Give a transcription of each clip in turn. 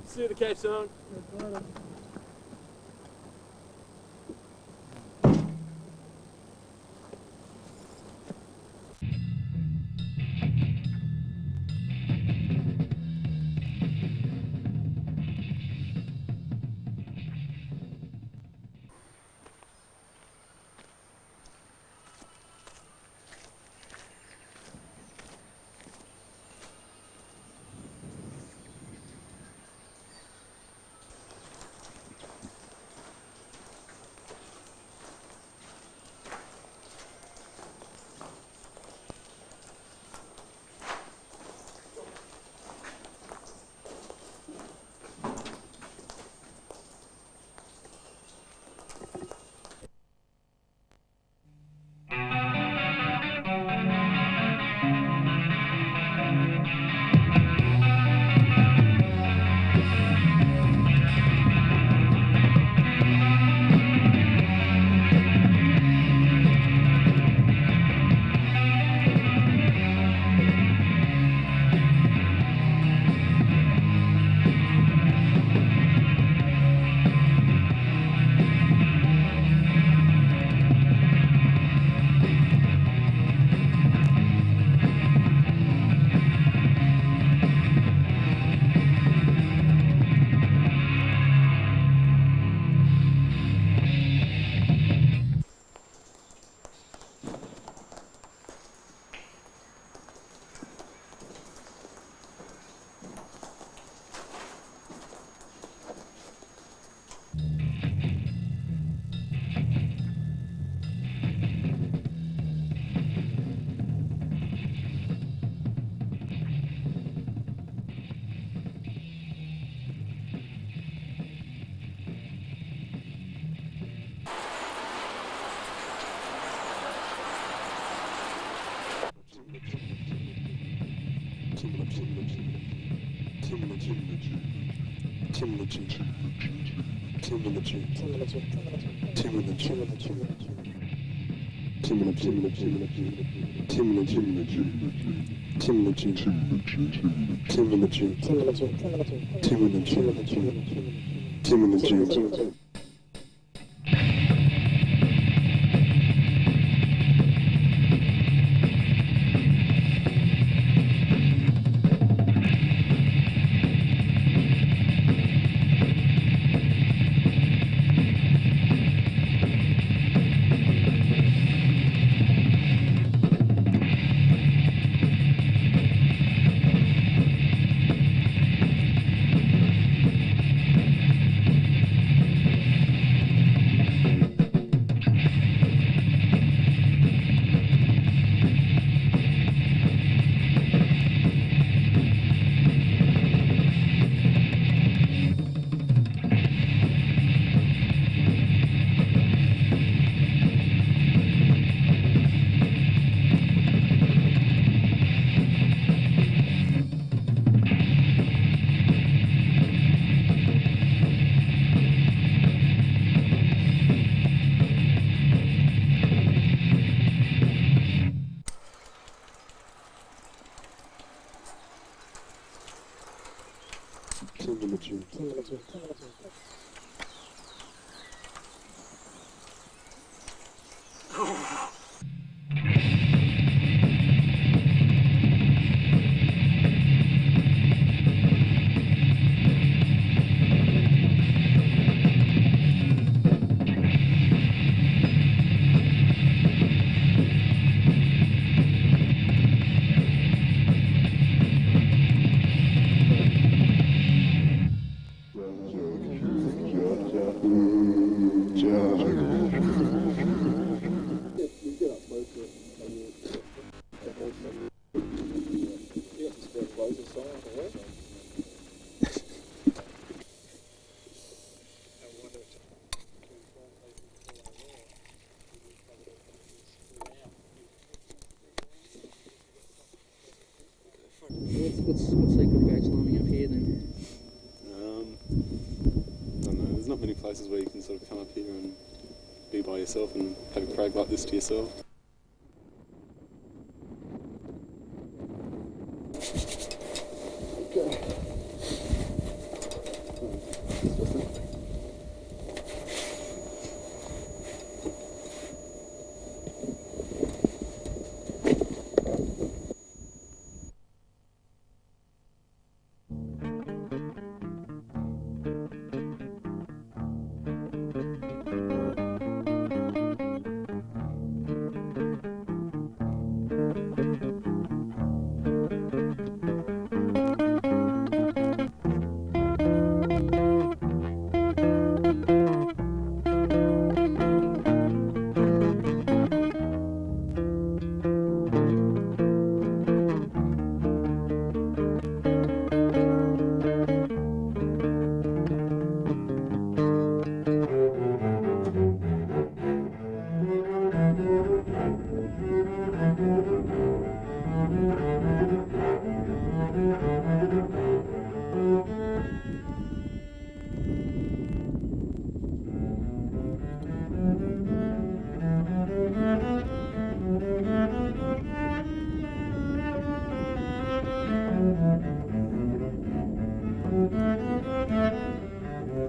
See you at the Cape Zone. What's secret about climbing up here then? I don't know, there's not many places where you can sort of come up here and be by yourself and have a crag like this to yourself.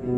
Is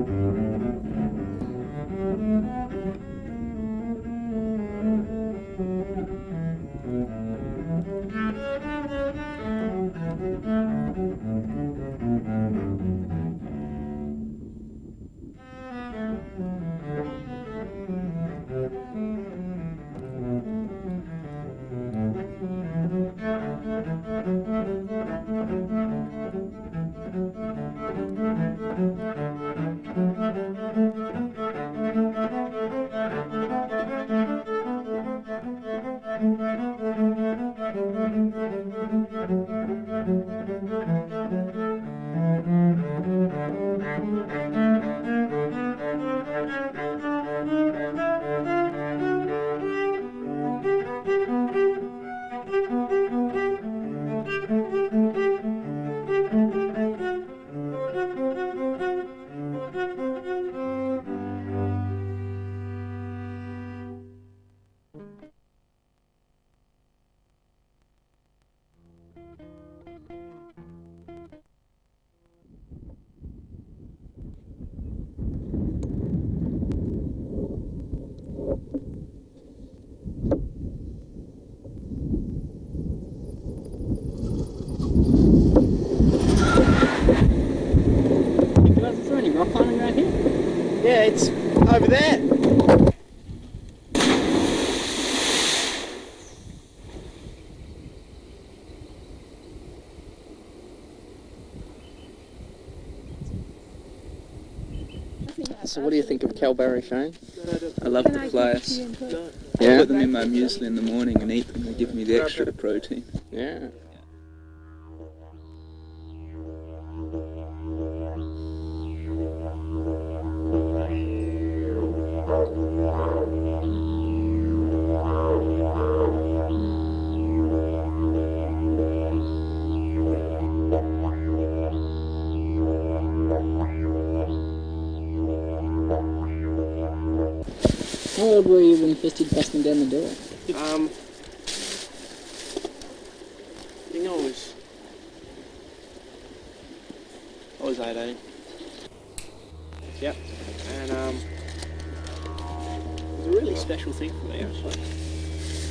there any rock climbing around here? Yeah, it's over there. So what do you think of Kalbarri, Shane? I love the place. I put them in my muesli in the morning and eat them. They give me the extra protein. Yeah. How old were you when you first did busting down the door? I think I was 18. Yep. And it was a really special thing for me actually,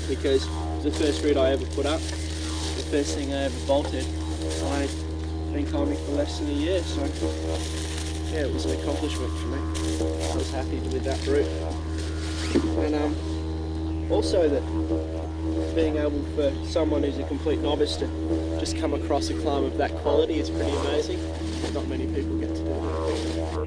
because it was the first route I ever put up, the first thing I ever bolted. I'd been climbing for less than a year, so yeah, it was an accomplishment for me. I was happy with that route. And also that being able for someone who's a complete novice to just come across a climb of that quality is pretty amazing. Not many people get to do that.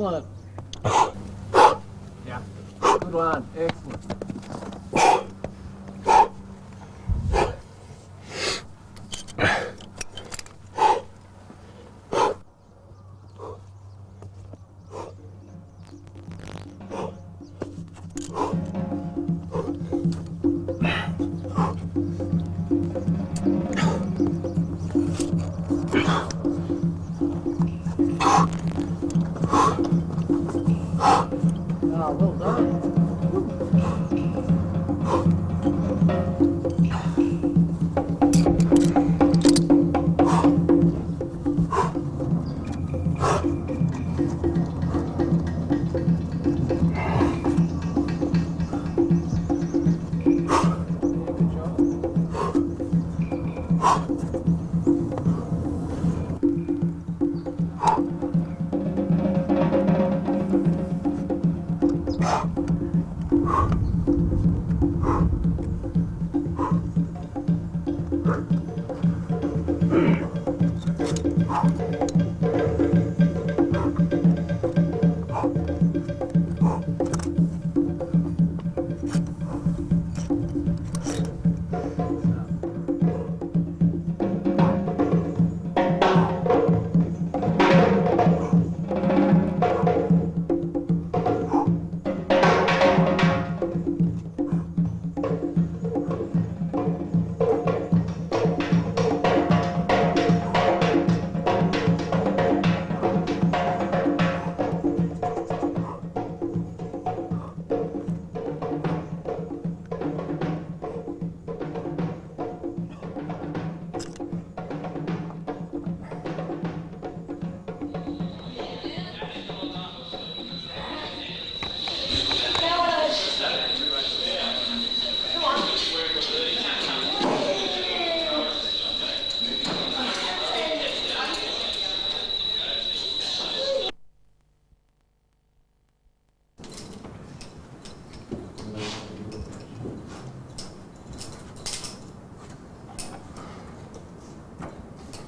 Excellent. Yeah. Good one. Excellent. Oh, well done.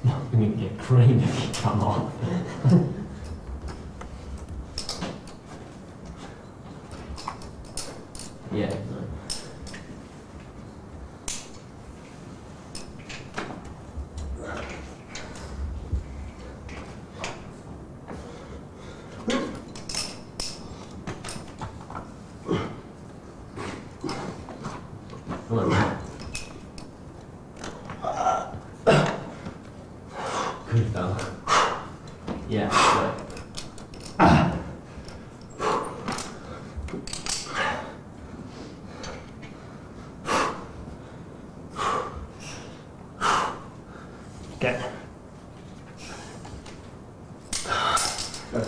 I'm going to get creamed if you come on. Yeah. Come on. Good fella. Yeah, good. Okay. Good.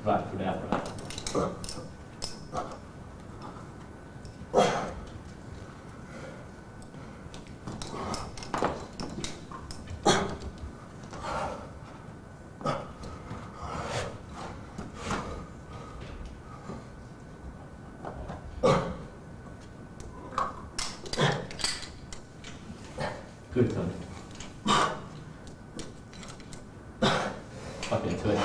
Right, put out, right. Good, Tony. Up into it.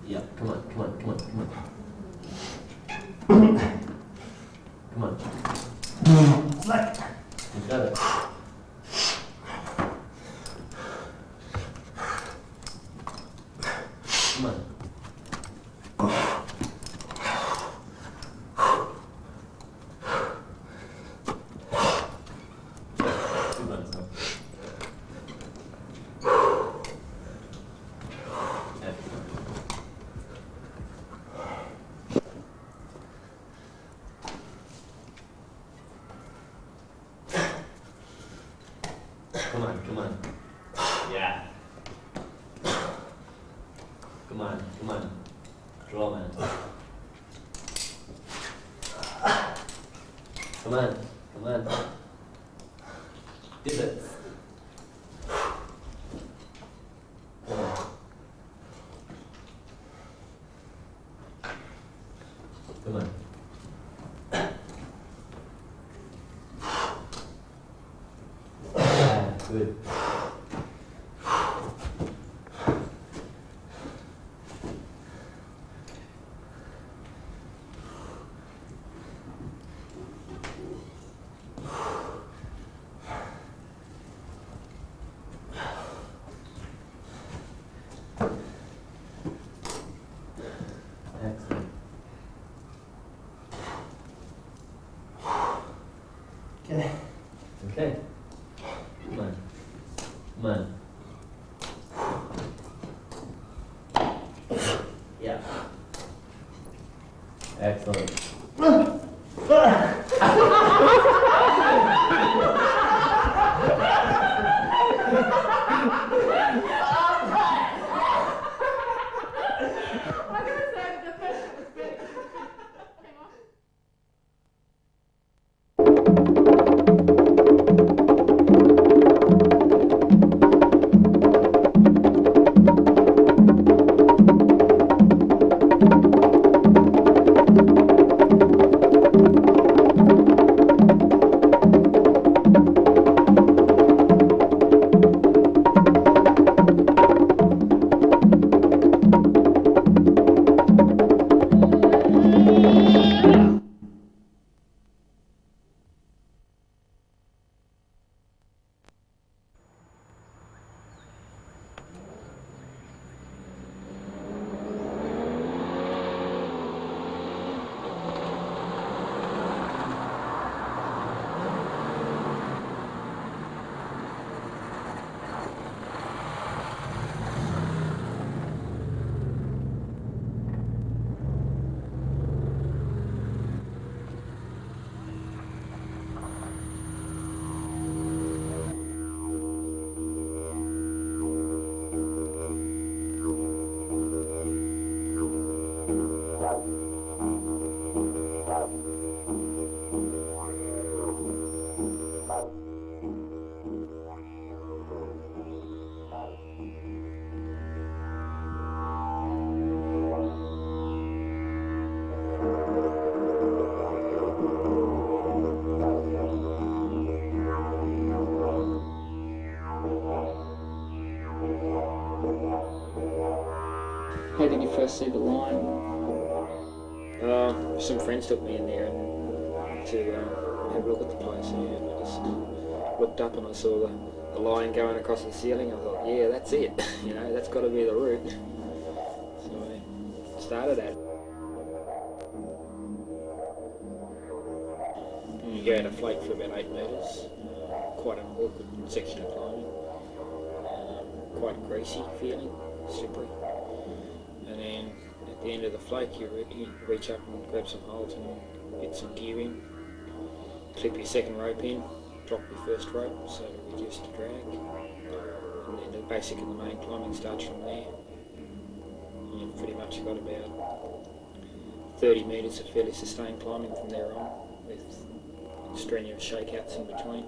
Yeah, come on. Come on, come on. Yeah. Come on, come on. Draw, man. Come on, come on. Did it. Come on. Come on. Yeah, good. Excellent. Okay. Okay. Come on. Come on. Yeah. Excellent. How did you first see the line? Some friends took me in there and to have a look at the place, and I just looked up and I saw the line going across the ceiling. I thought, yeah, that's it. You know, that's got to be the route. So I started at it. And you go to flake for about 8 metres. Quite an awkward section of climbing. Quite greasy feeling, slippery. And then at the end of the flake, you reach up and grab some holds and get some gear in. Clip your second rope in, drop your first rope, so reduce the drag. And then basically the main climbing starts from there. And you've pretty much got about 30 metres of fairly sustained climbing from there on, with strenuous shakeouts in between.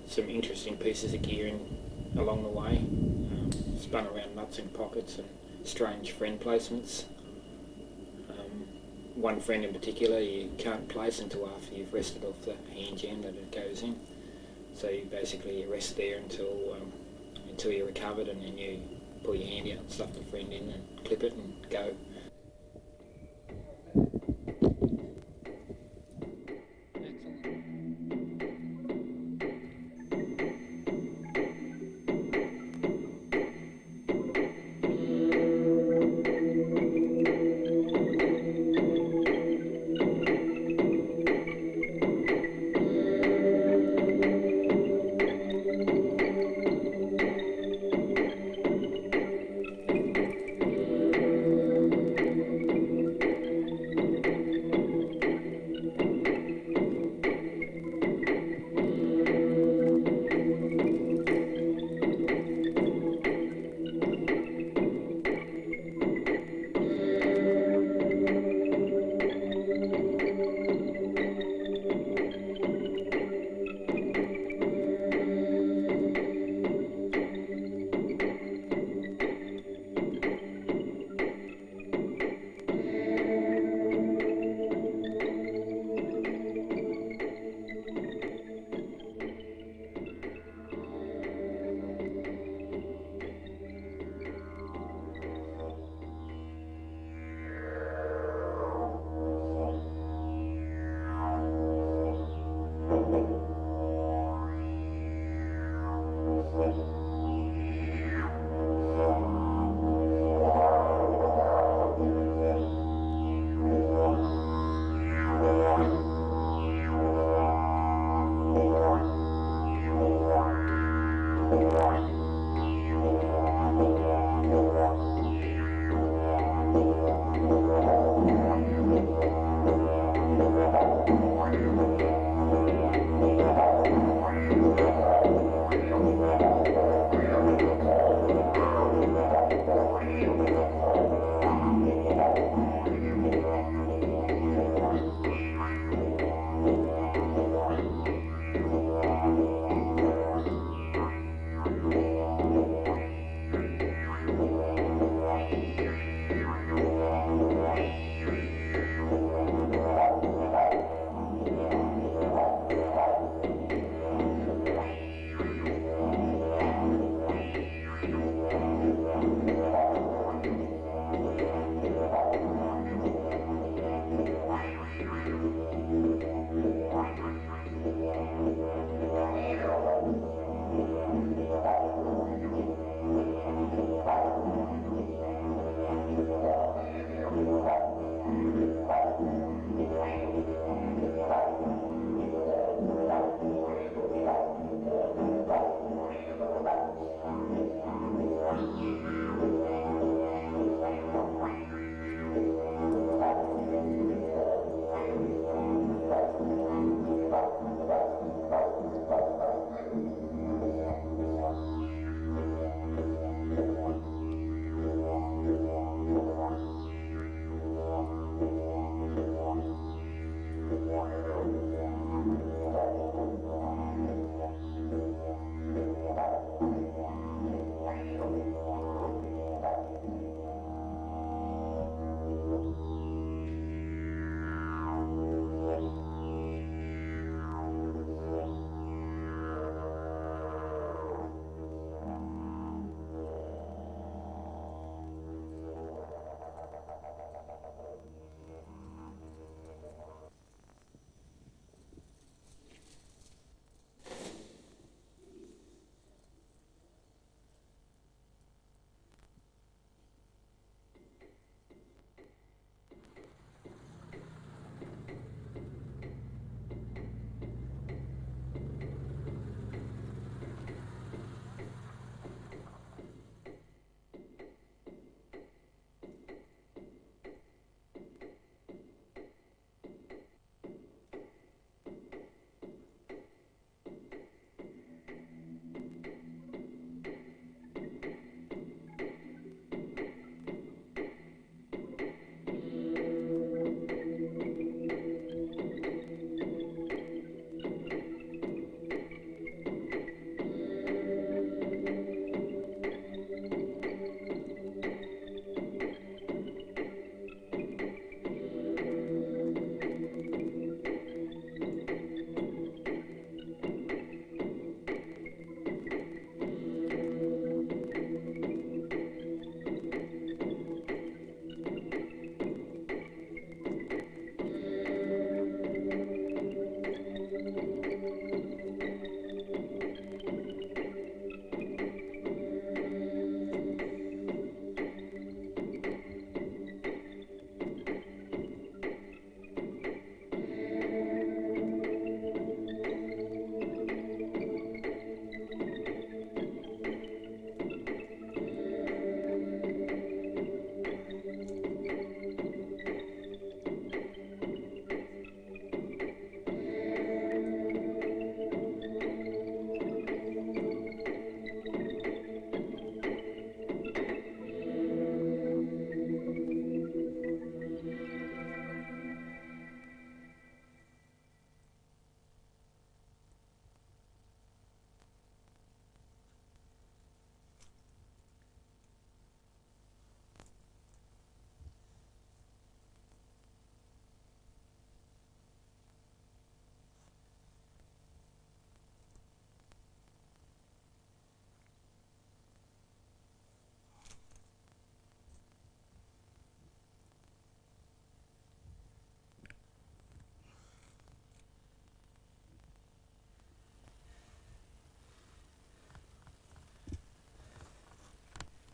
Some interesting pieces of gear along the way, spun around nuts in pockets and strange friend placements. One friend in particular you can't place until after you've rested off the hinge end that it goes in. So you basically rest there until you're recovered, and then you pull your hand out and stuff the friend in and clip it and go.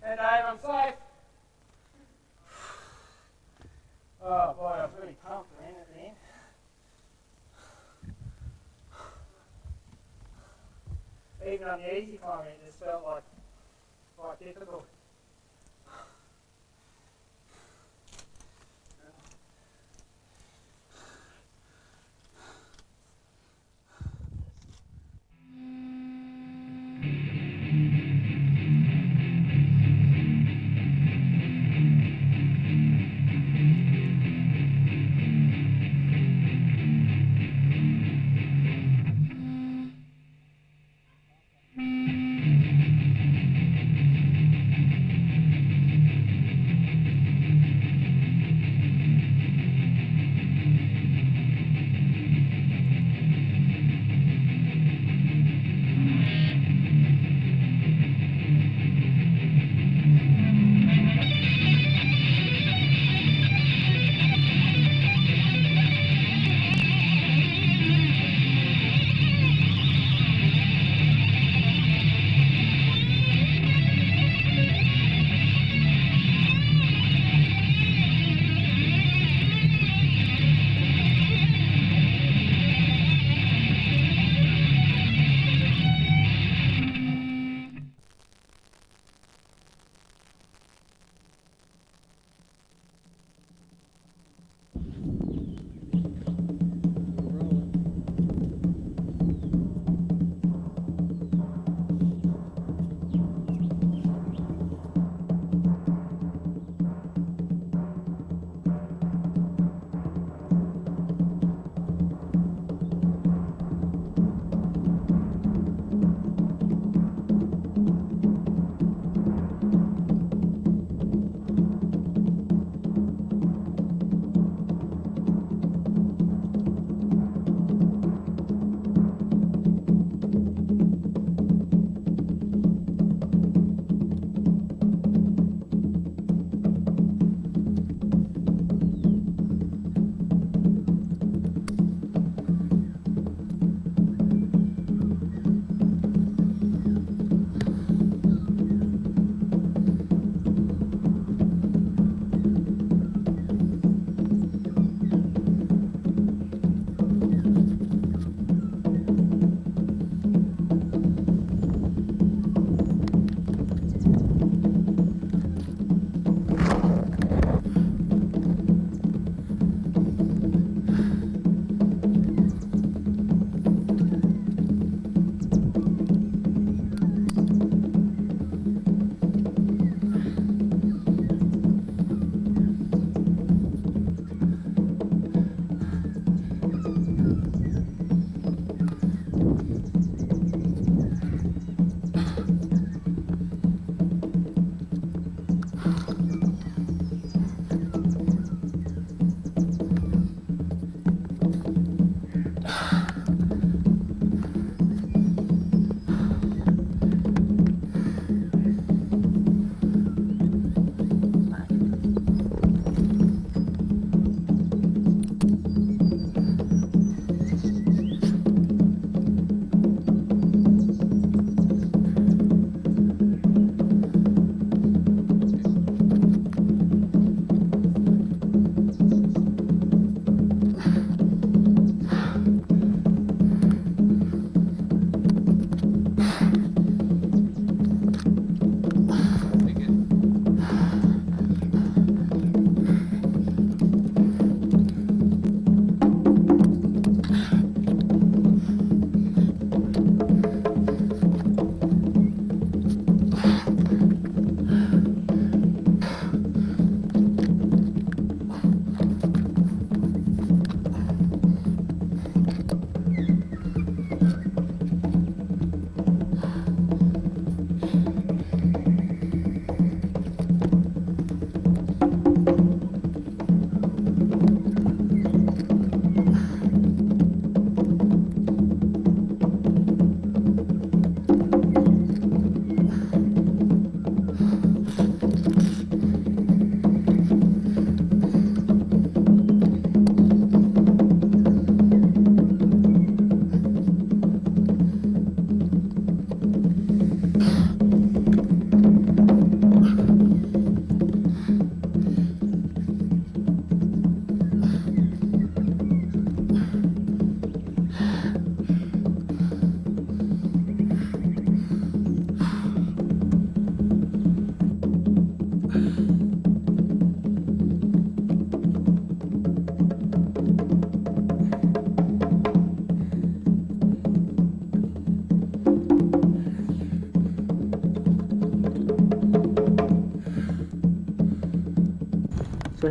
And Dave, I'm safe. Oh boy, I was really pumped then at the end. Even on the easy climbing, it just felt like quite difficult.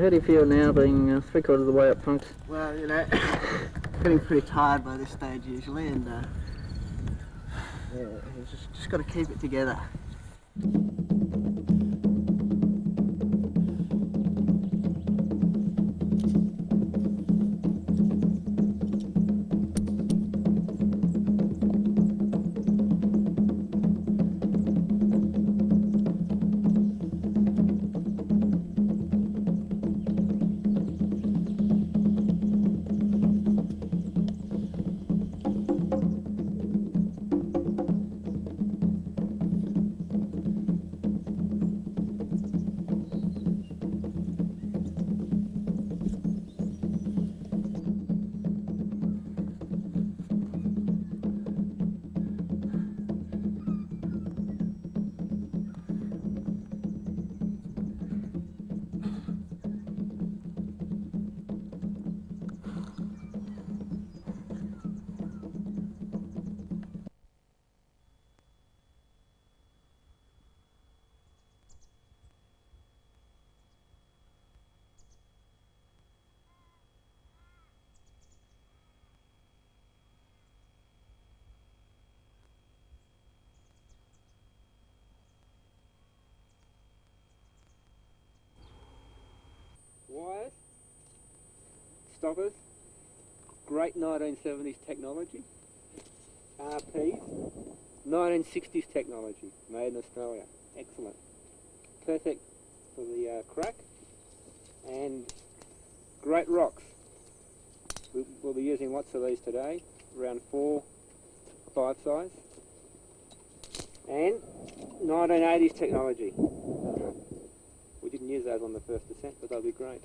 how do you feel now being 3/4 of the way up Punks? Well, you know, getting pretty tired by this stage usually, and yeah, you just got to keep it together. Wires, stoppers, great 1970s technology. RPs, 1960s technology, made in Australia. Excellent. Perfect for the crack. And great rocks. We'll be using lots of these today, around 4, 5 size. And 1980s technology. We didn't use those on the first descent, but they'll be great.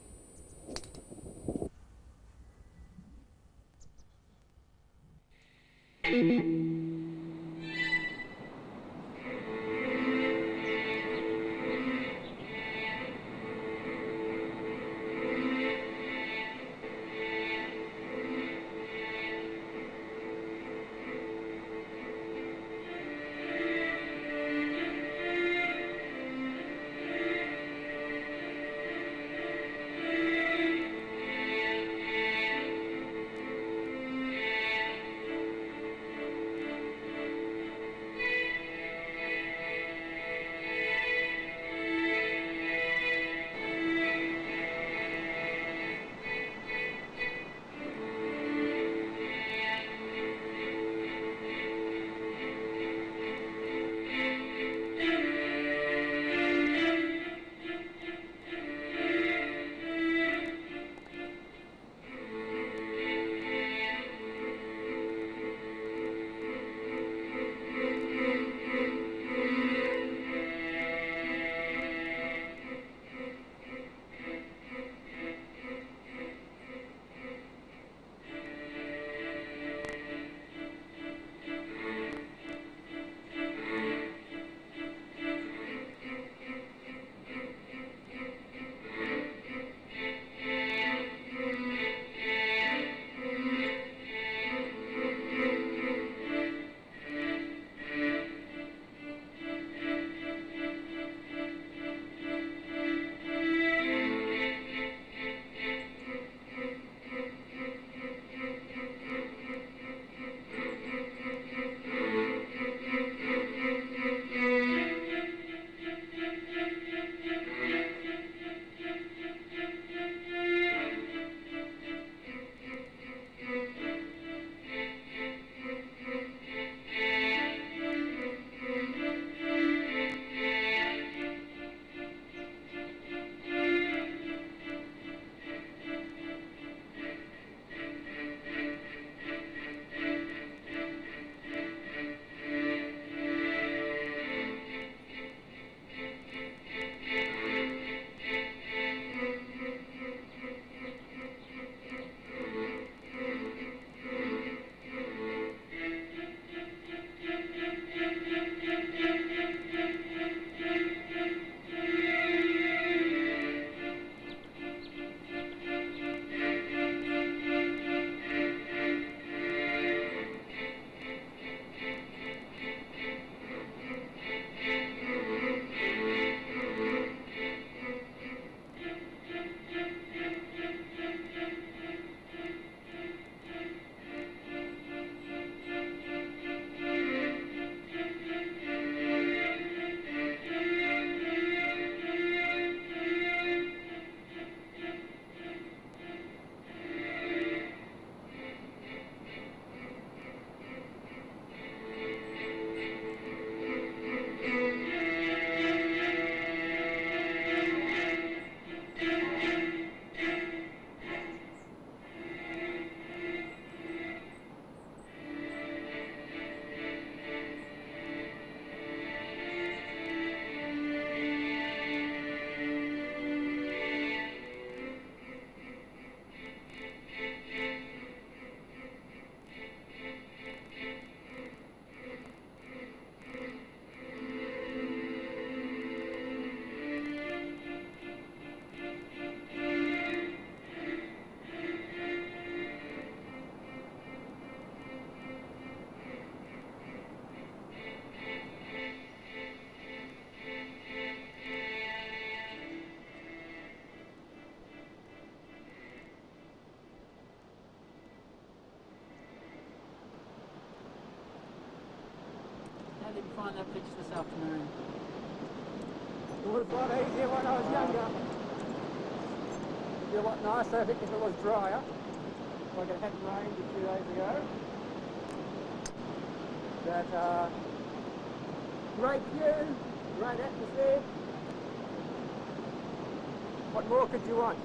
did you find that pitch this afternoon? It was a lot easier when I was younger. It'd be a lot nicer if it was drier, like it hadn't rained a few days ago. But great view, great atmosphere. What more could you want?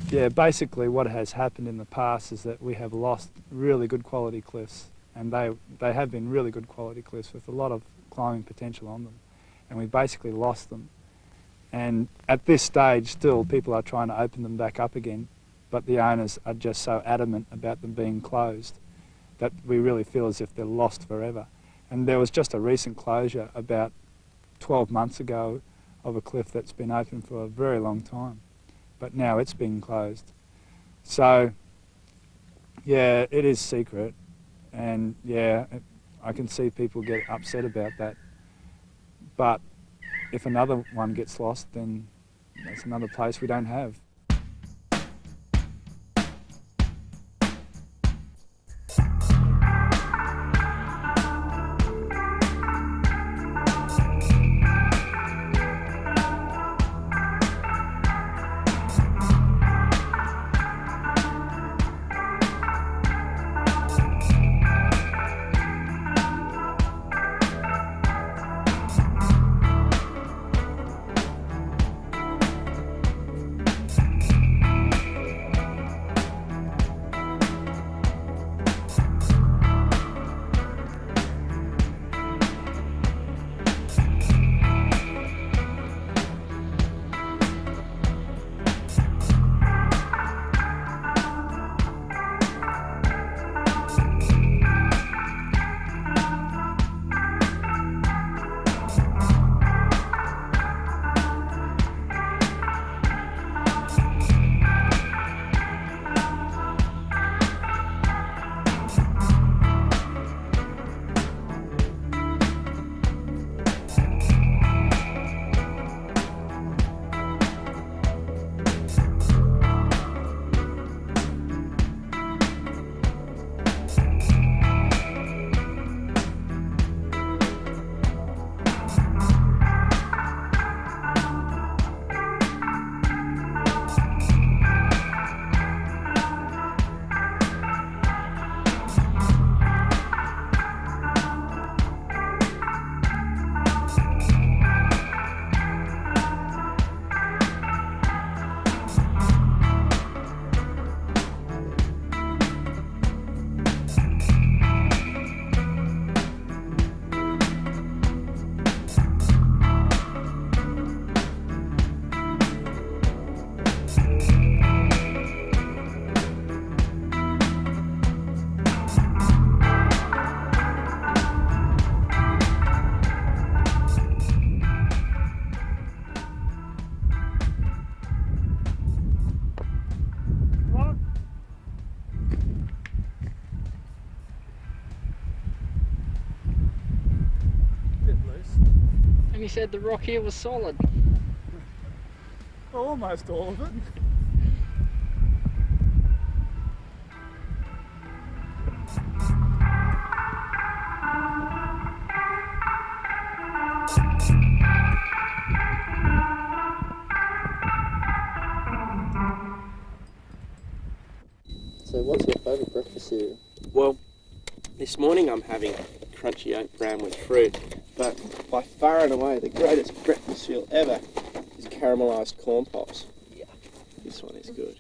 Yeah, basically what has happened in the past is that we have lost really good quality cliffs, and they have been really good quality cliffs with a lot of climbing potential on them, and we basically lost them. And at this stage still people are trying to open them back up again, but the owners are just so adamant about them being closed that we really feel as if they're lost forever. And there was just a recent closure about 12 months ago of a cliff that's been open for a very long time, but now it's been closed. So yeah, it is secret, and yeah, I can see people get upset about that, but if another one gets lost, then that's another place we don't have. You said the rock here was solid. Well, almost all of it. So what's your favourite breakfast cereal? Well, this morning I'm having crunchy oat bran with fruit, but by far and away the greatest breakfast cereal ever is caramelised corn pops. Yeah. This one is good.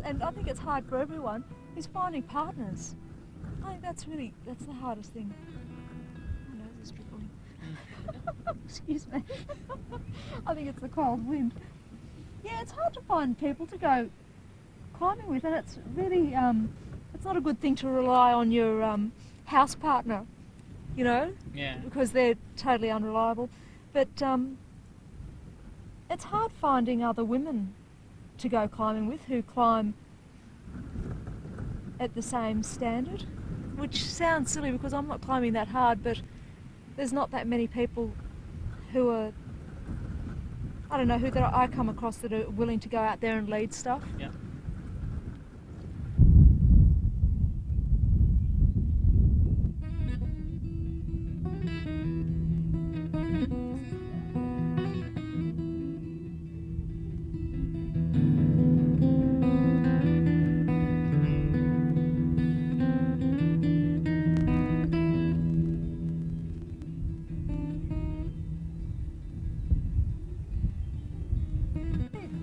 and I think it's hard for everyone, is finding partners. I think that's the hardest thing. My nose is dribbling. Excuse me. I think it's the cold wind. Yeah, it's hard to find people to go climbing with, and it's really, it's not a good thing to rely on your house partner, you know? Yeah. Because they're totally unreliable. But it's hard finding other women to go climbing with who climb at the same standard, which sounds silly because I'm not climbing that hard, but there's not that many people who are, I don't know, who that I come across that are willing to go out there and lead stuff. Yeah.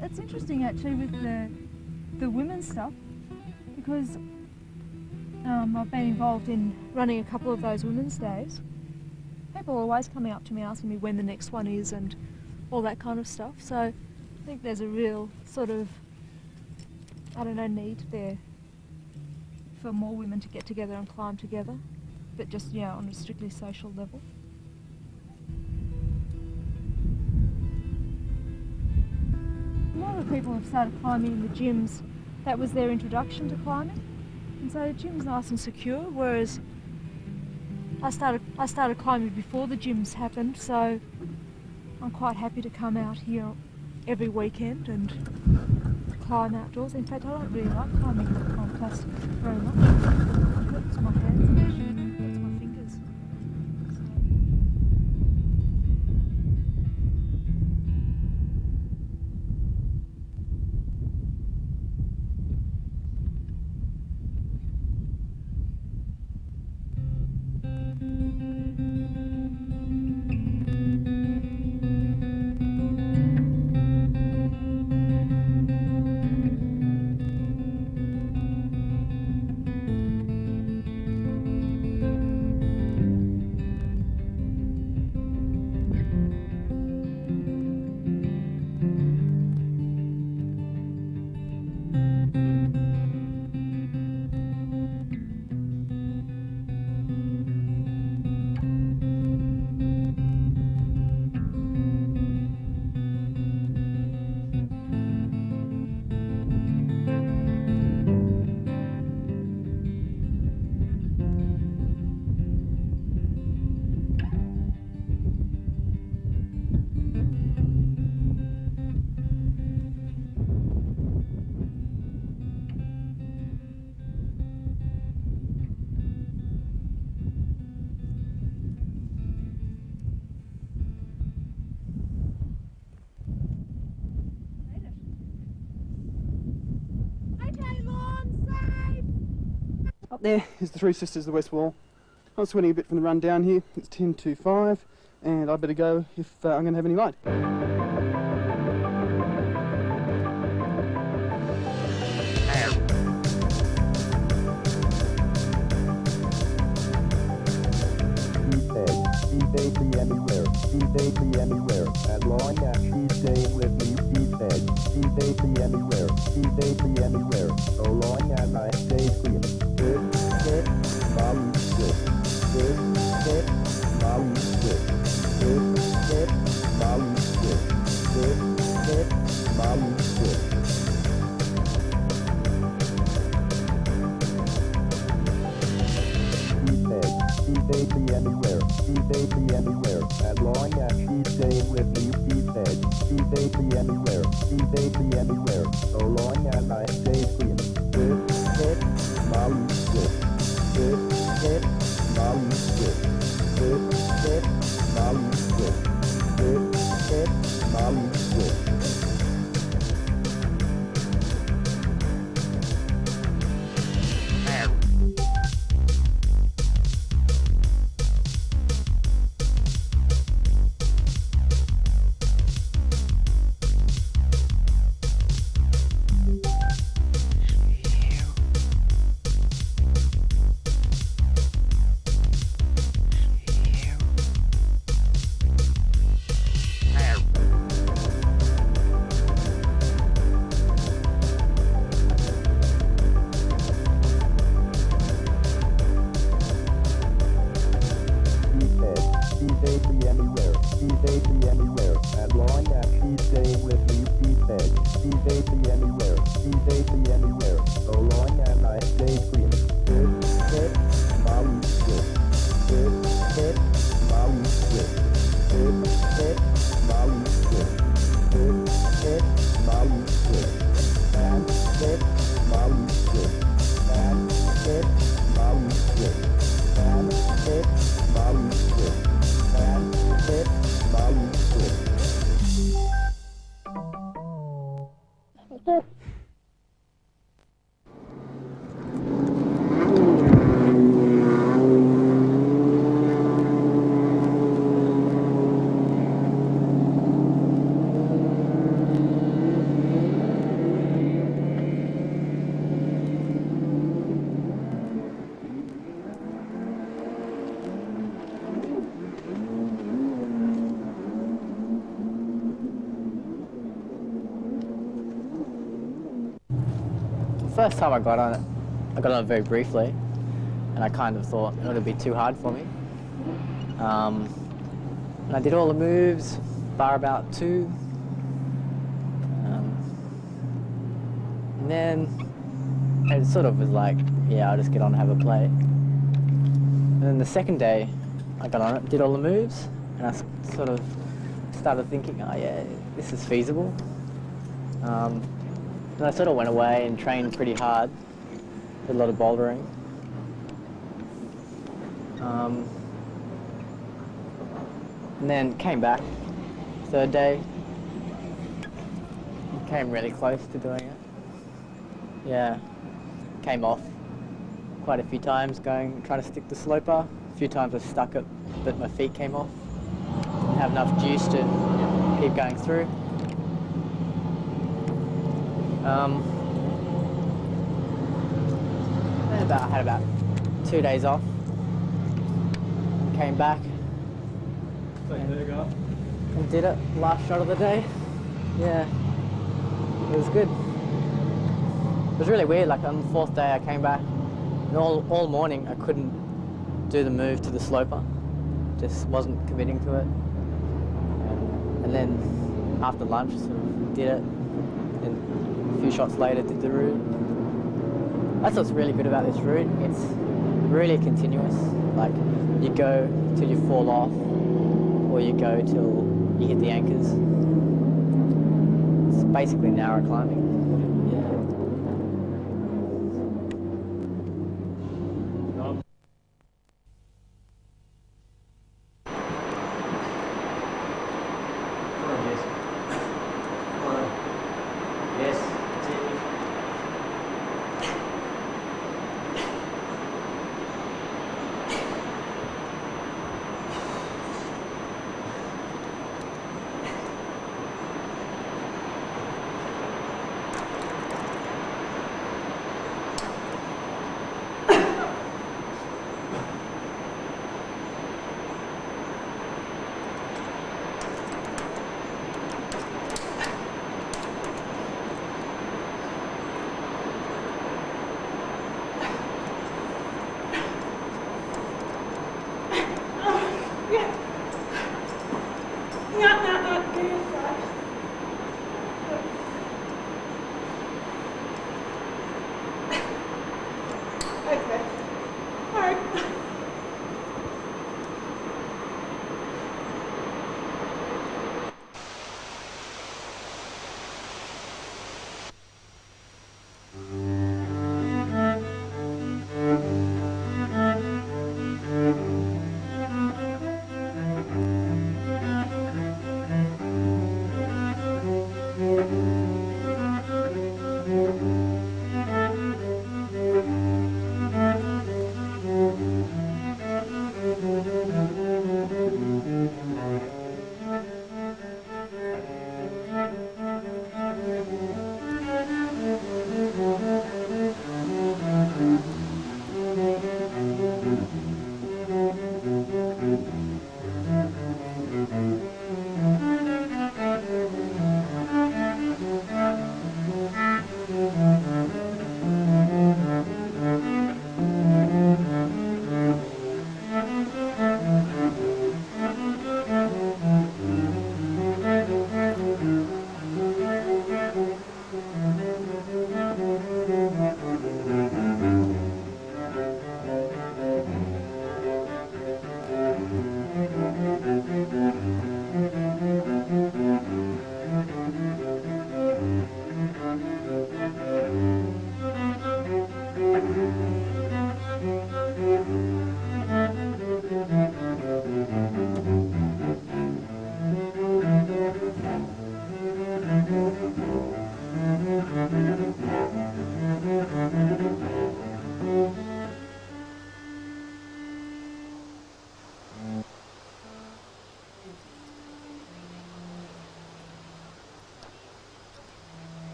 It's interesting actually with the women's stuff, because I've been involved in running a couple of those women's days. People are always coming up to me asking me when the next one is and all that kind of stuff. So I think there's a real sort of, I don't know, need there for more women to get together and climb together, but just, you know, on a strictly social level. A lot of people have started climbing in the gyms. That was their introduction to climbing, and so the gym's nice and secure. Whereas I started climbing before the gyms happened, so I'm quite happy to come out here every weekend and climb outdoors. In fact, I don't really like climbing on plastic very much. It hurts my hands and it hurts my fingers. Up there is the Three Sisters of the West Wall. I'm sweating a bit from the run down here. It's 10 to 5 and I better go if I'm going to have any light. She's safely anywhere. She's safely anywhere. As long as she's staying with me, she's fed. She's safely anywhere. She's safely anywhere. So long as I stay clean. Good, sit, Molly, sit. Good, sit, Molly, sit. Good, sit, Molly, sit. Good, sit, Molly, sit. She's safely anywhere. She's safely anywhere. As long as she's staying with me, she's fed. She's safely anywhere. She's safely anywhere. So long as I stay clean. Good, sit, Molly, sit. Good, sit, Molly, sit. Good, sit, Molly, sit. Good, sit, Molly, sit. Be staying with me, be fed, be safely anywhere, be safely anywhere, so long as I stay clean. Hit, Molly, hit, Molly, hit, Molly, hit, Molly, hit, and hit, Molly, hit, and hit, Molly, hit, and hit, Molly, hit, and hit, Molly, hit. First time I got on it very briefly, and I kind of thought it would be too hard for me. And I did all the moves, bar about 2. And then it sort of was like, yeah, I'll just get on and have a play. And then the second day I got on it, did all the moves, and I sort of started thinking, oh yeah, this is feasible. And I sort of went away and trained pretty hard, did a lot of bouldering. And then came back, third day, came really close to doing it. Yeah, came off quite a few times trying to stick the sloper. A few times I stuck it, but my feet came off. Didn't have enough juice to keep going through. Then I had about 2 days off. Came back and did it. Last shot of the day. Yeah, it was good. It was really weird. Like on the 4th day, I came back, and all morning I couldn't do the move to the sloper. Just wasn't committing to it. And then after lunch, sort of did it. And a few shots later, did the route. That's what's really good about this route. It's really continuous. Like you go till you fall off, or you go till you hit the anchors. It's basically Nowra climbing.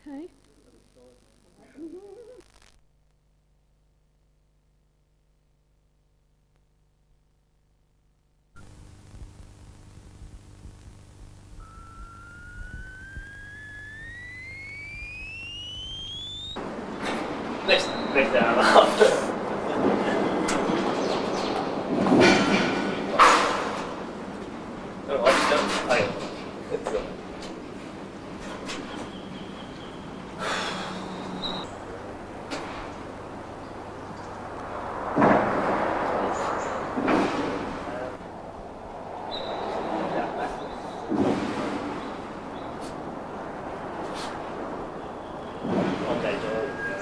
Hey. Next hour and a half.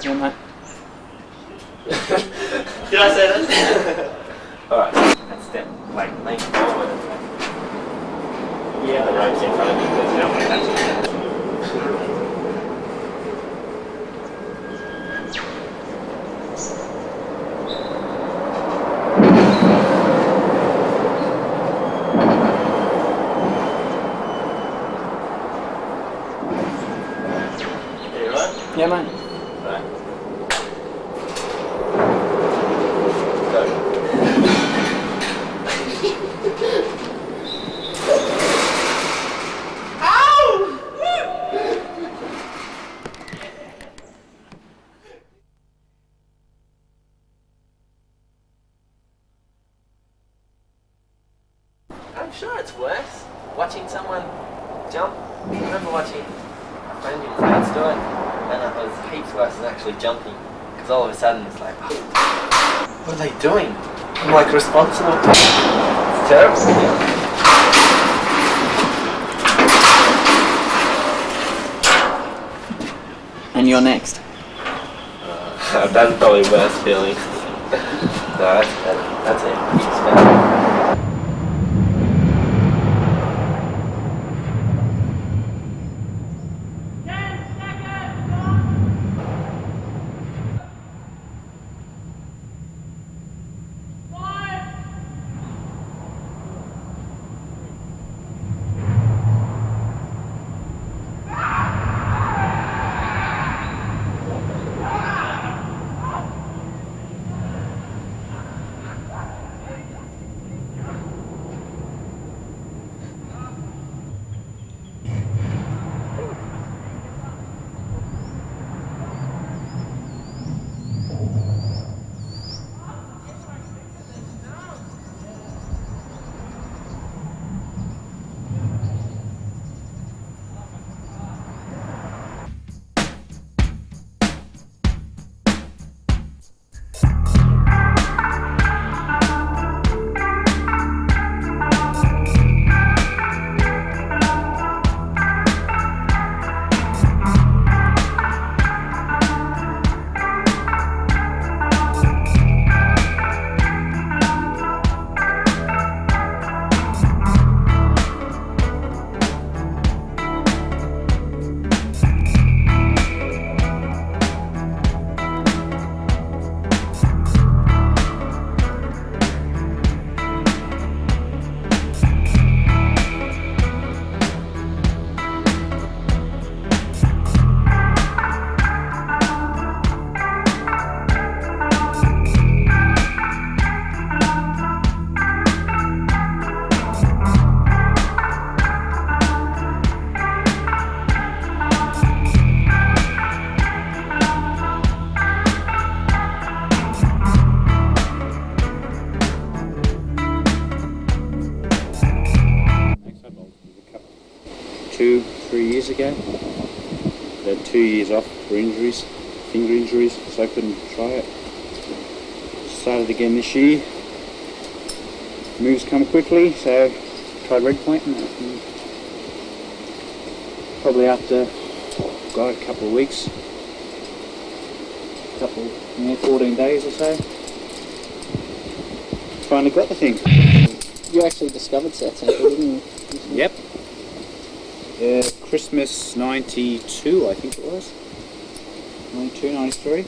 Yeah, mate. Did I say that? Alright, let's step like lean forward. Yeah, the rope's in front of you because you don't want to catch it. Yeah, mate. Right. Go. I'm sure it's worse watching someone jump. I remember watching a friend who played Stuart, and it was heaps worse than actually jumping, because all of a sudden it's like, what are they doing? I'm like responsible. It's terrible. And you're next. That's probably worse feeling. No, that's it. It's better. Ago. I had 2 years off for injuries, finger injuries, so I couldn't try it. Started again this year. Moves come quickly, so tried red pointing. Probably after a couple of weeks, 14 days or so, finally got the thing. You actually discovered South Central, didn't you? Yep. Christmas 92, I think it was. 92, 93.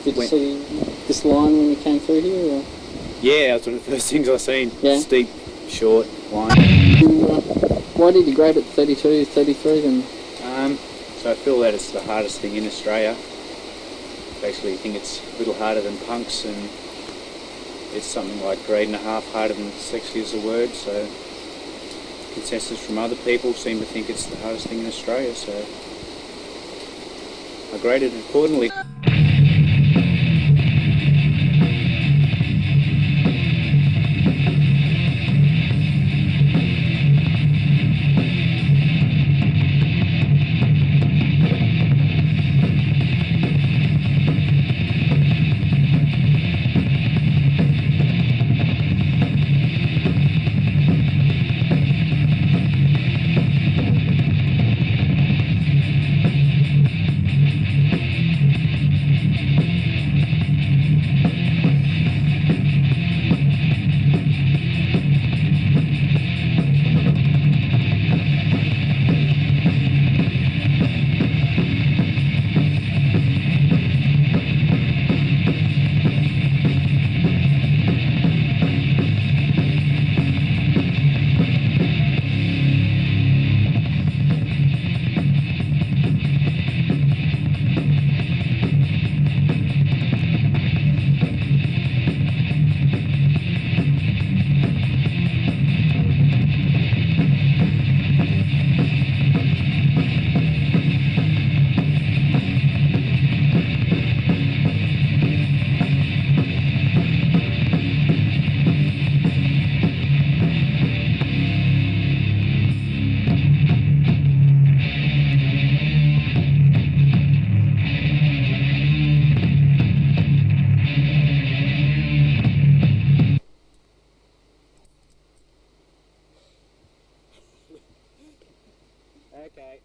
Did you see this line when you came through here? Or? Yeah, that's one of the first things I seen. Yeah. Steep, short line. Why did you grade it 32, 33 then? So I feel that it's the hardest thing in Australia. Basically, I think it's a little harder than punks, and it's something like grade and a half harder than sexy as a word. So consensus from other people seem to think it's the hardest thing in Australia. So I graded it accordingly. Okay.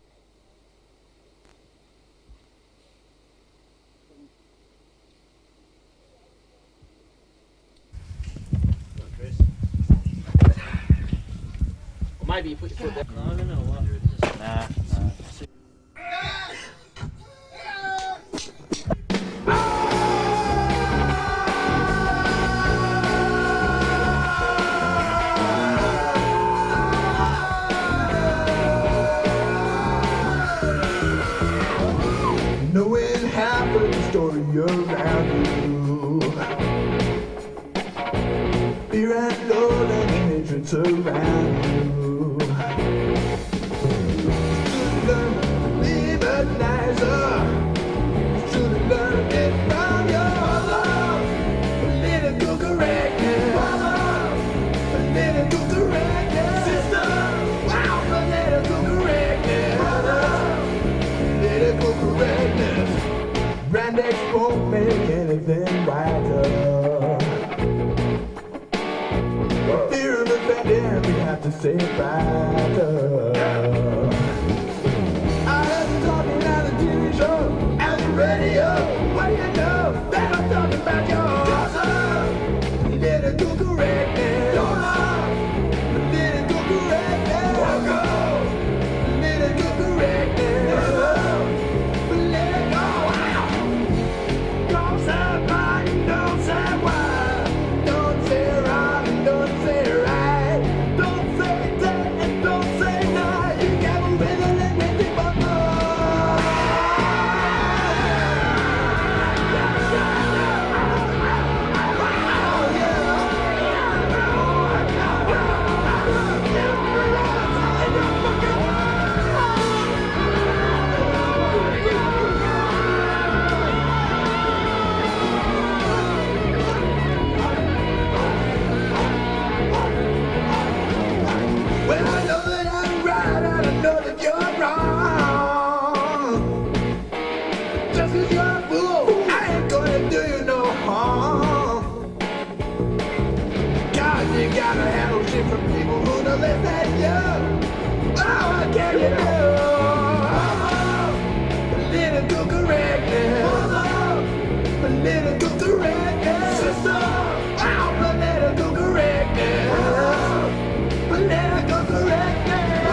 Or maybe you put your foot there. No, I don't know what. Just, Nah. Knowing half of the story around you. Fear and load and hatred surround you. Should learn to live a nicer. Should learn it from your political correctness. Political correctness. System. Wow, political correctness. Political correctness. Brandex won't make anything wiser. For fear of offending, we have to say it brighter. I heard you talking on the TV show, on the radio. What do you know that I'm talking about your political correctness? Political correctness. Political correctness. Don't say why, don't say right, don't say right, don't say that and don't say no. You gotta really let me think about well, I know that I'm right, and I know that you're wrong. Just 'cause you're a fool, I ain't gonna do you no harm. God, you gotta handle shit from people who know less than you. Oh, what can you do? Political correctness. Political correctness. System. Oh, political correctness. Political correctness.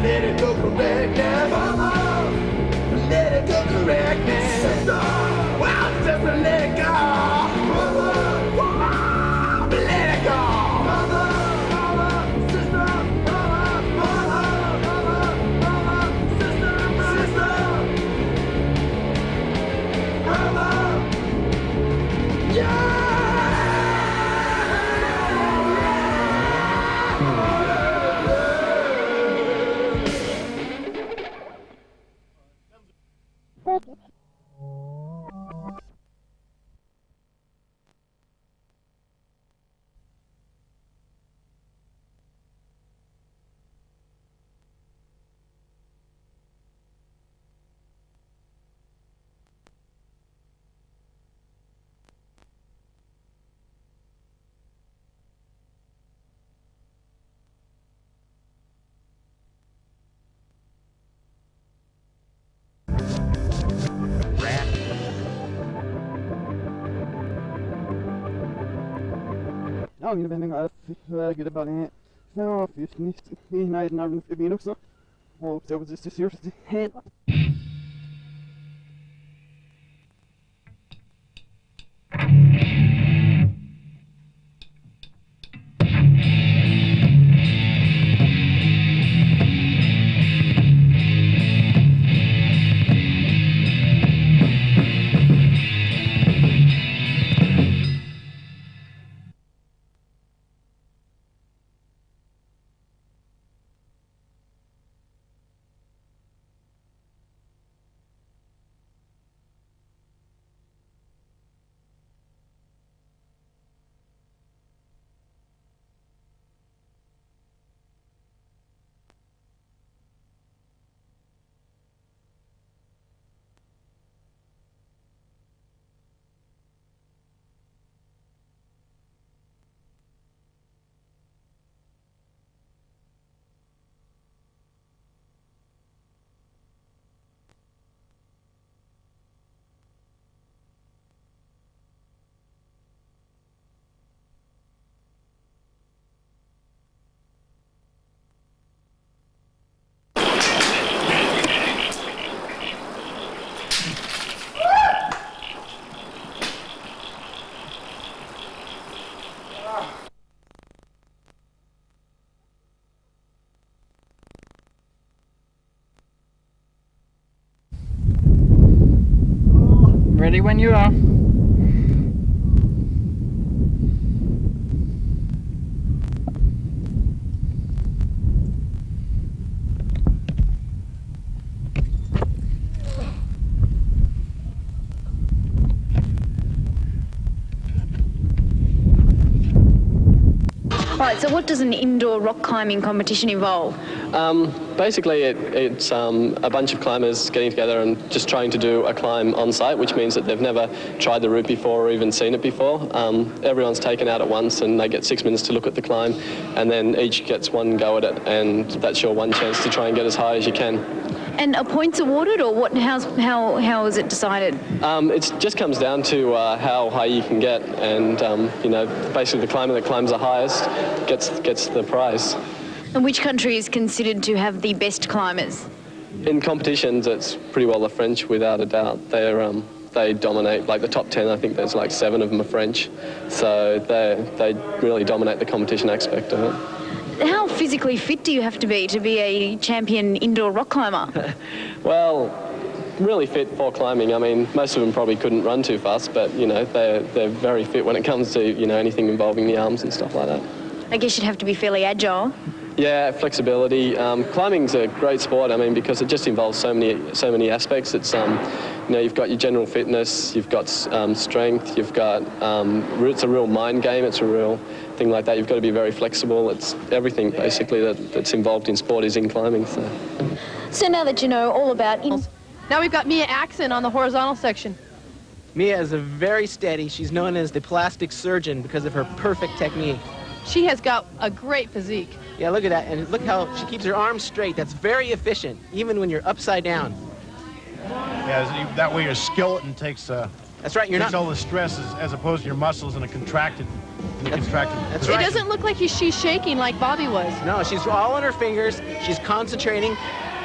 Political correctness. Political correctness. System. Wow, just let it go. Political. System. Ja, mina vänner, jag bara det. Ja, just nu är jag närmare förbi också. Och så var det så helt. Ready when you are. Right, so what does an indoor rock climbing competition involve? Basically, it's a bunch of climbers getting together and just trying to do a climb on site, which means that they've never tried the route before or even seen it before. Everyone's taken out at once and they get 6 minutes to look at the climb, and then each gets one go at it, and that's your one chance to try and get as high as you can. And are points awarded, or what? How is it decided? It just comes down to how high you can get, and basically the climber that climbs the highest gets the prize. And which country is considered to have the best climbers? In competitions, it's pretty well the French, without a doubt. They dominate, like the top 10, I think there's like 7 of them are French. So they really dominate the competition aspect of it. How physically fit do you have to be a champion indoor rock climber? Well, really fit for climbing. I mean, most of them probably couldn't run too fast, but, they're very fit when it comes to, anything involving the arms and stuff like that. I guess you'd have to be fairly agile. Yeah, flexibility. Climbing's a great sport, I mean, because it just involves so many aspects. It's, you've got your general fitness, you've got strength, you've got, it's a real mind game, it's a real thing like that. You've got to be very flexible. It's everything, basically, that's involved in sport is in climbing, So now that you know all about... Now we've got Mia Axon on the horizontal section. Mia is very steady. She's known as the plastic surgeon because of her perfect technique. She has got a great physique. Yeah, look at that. And look how she keeps her arms straight. That's very efficient, even when you're upside down. Yeah, that way your skeleton takes that's right, takes all the stress as opposed to your muscles in a contracted. That's It right. doesn't look like she's shaking like Bobby was. No, she's all on her fingers. She's concentrating.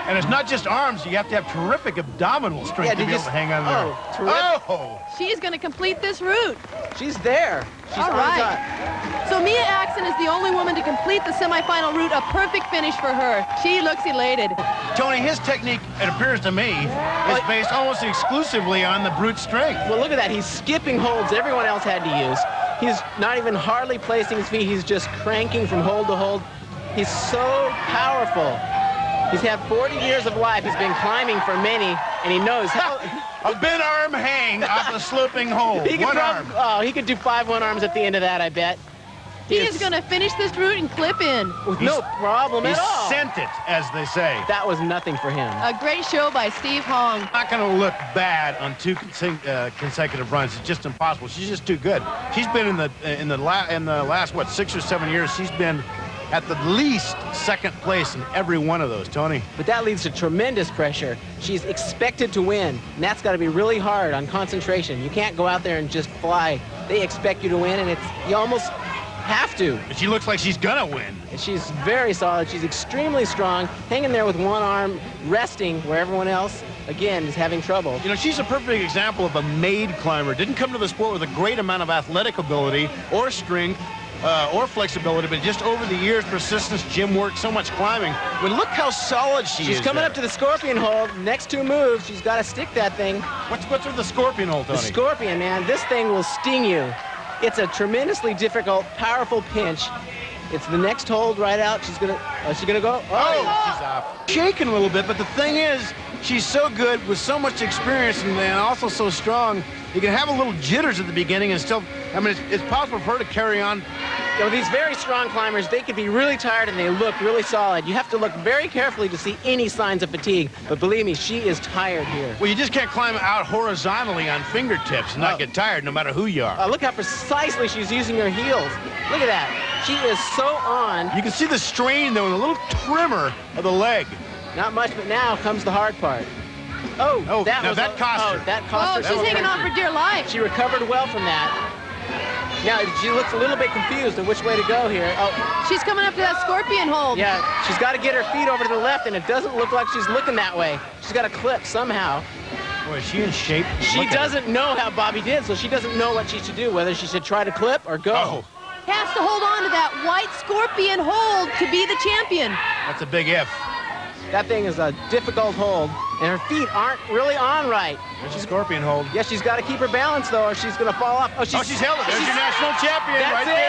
And it's not just arms. You have to have terrific abdominal strength to be able to hang on there. Terrific. Oh! She is going to complete this route. She's there. She's all on right. top. So Mia Axon is the only woman to complete the semifinal route. A perfect finish for her. She looks elated. Tony, his technique, it appears to me, is based almost exclusively on the brute strength. Well, look at that. He's skipping holds everyone else had to use. He's not even hardly placing his feet. He's just cranking from hold to hold. He's so powerful. He's had 40 years of life. He's been climbing for many, and he knows how. A bent arm hang off a sloping hole. One arm. Oh, he could do 5 one-arms at the end of that, I bet. He is going to finish this route and clip in. With no problem at all. He sent it, as they say. That was nothing for him. A great show by Steve Hong. Not going to look bad on 2 consecutive runs. It's just impossible. She's just too good. She's been in the last what 6 or 7 years. She's been at the least second place in every one of those, Tony. But that leads to tremendous pressure. She's expected to win, and that's got to be really hard on concentration. You can't go out there and just fly. They expect you to win, and you almost have to. But she looks like she's gonna win. She's very solid. She's extremely strong, hanging there with one arm, resting where everyone else, again, is having trouble. You know, she's a perfect example of a made climber. Didn't come to the sport with a great amount of athletic ability or strength or flexibility, but just over the years, persistence, gym work, so much climbing. But look how solid she is. She's coming up to the scorpion hold. Next 2 moves, she's got to stick that thing. What's with the scorpion hold, Tony? The scorpion, man, this thing will sting you. It's a tremendously difficult, powerful pinch. It's the next hold right out. She's gonna go? Oh, she's off. Shaking a little bit, but the thing is, she's so good with so much experience and also so strong. You can have a little jitters at the beginning and still, I mean, it's possible for her to carry on. You know, these very strong climbers, they can be really tired and they look really solid. You have to look very carefully to see any signs of fatigue. But believe me, she is tired here. Well, you just can't climb out horizontally on fingertips and not get tired no matter who you are. Look how precisely she's using her heels. Look at that. She is so on. You can see the strain, though, in a little tremor of the leg. Not much, but now comes the hard part. That cost her. That cost her. She's hanging on for dear life. She recovered well from that. Now, she looks a little bit confused on which way to go here. Oh, she's coming up to that scorpion hold. Yeah, she's got to get her feet over to the left, and it doesn't look like she's looking that way. She's got to clip somehow. Boy, is she in shape? She doesn't know how Bobby did, so she doesn't know what she should do, whether she should try to clip or go. Oh. Has to hold on to that white scorpion hold to be the champion. That's a big if. That thing is a difficult hold, and her feet aren't really on right. There's a scorpion hold. Yeah, she's got to keep her balance, though, or she's going to fall off. Oh, she's held it. There's your national champion right there.